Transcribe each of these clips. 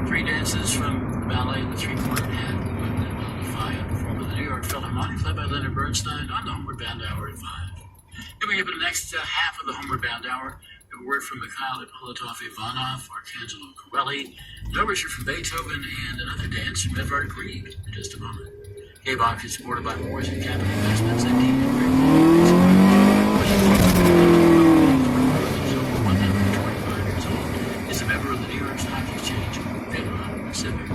Three dances from the ballet in the three-quarter band, the Defiant, performed by the New York Philharmonic, led by Leonard Bernstein on the Homeward Bound Hour at 5. Coming up in the next half of the Homeward Bound Hour, we have a word from Mikhail Ippolitov-Ivanov, Arcangelo Corelli, an overture from Beethoven, and another dance from Edvard Grieg in just a moment. K-Box is supported by Moores and Capital Investments and Deep over 125 years old, is a member of the New York Stock Exchange, Finland Pacific.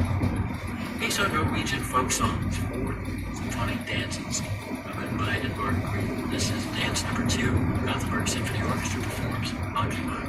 These are Norwegian folk songs for symphonic dances by Edvard Grieg. This is dance number 2, Gothenburg Symphony Orchestra performs on K-Box.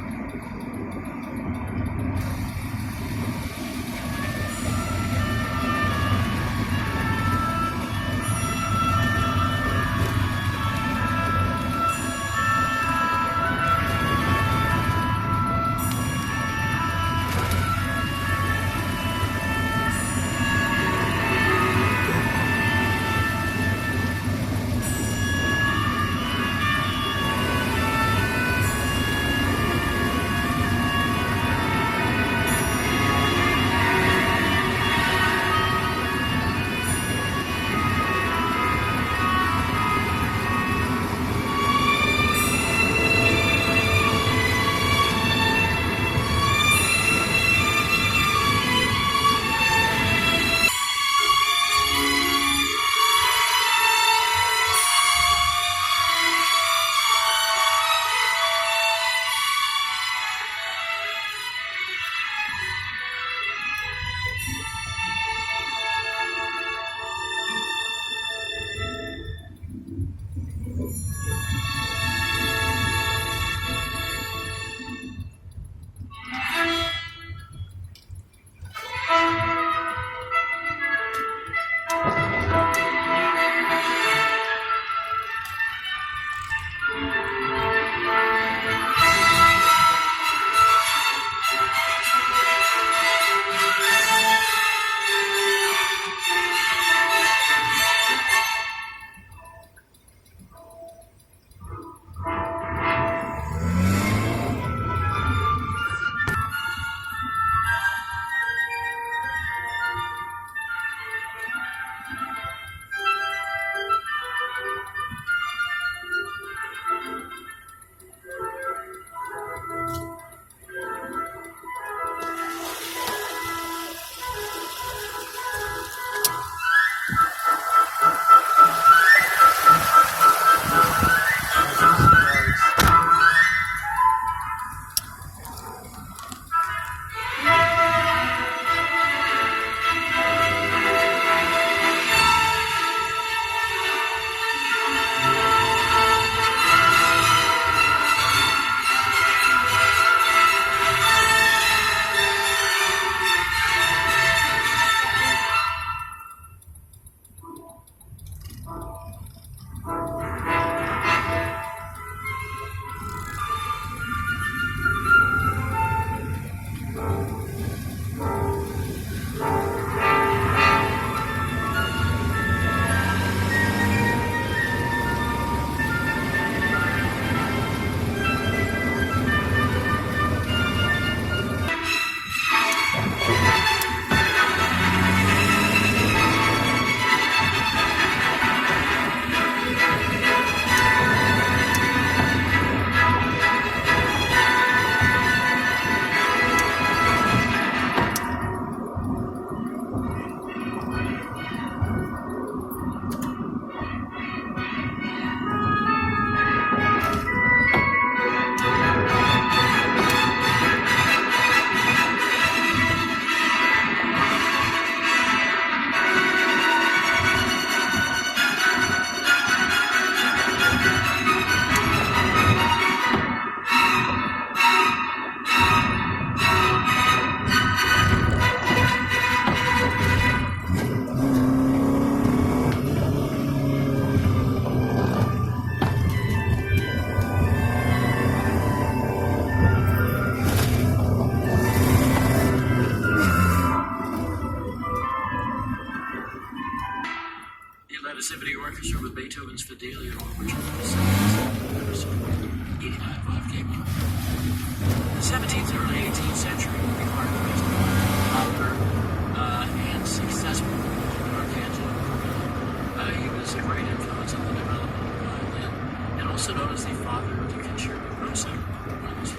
the Symphony Orchestra with Beethoven's Fidelio Overture for the 7th Ever supported 89.5 cable. The 17th and early 18th century would be characterized by popular and successful Arcangelo. He was a great influence on the development of violin, and also known as the father of the concerto grosso, one of those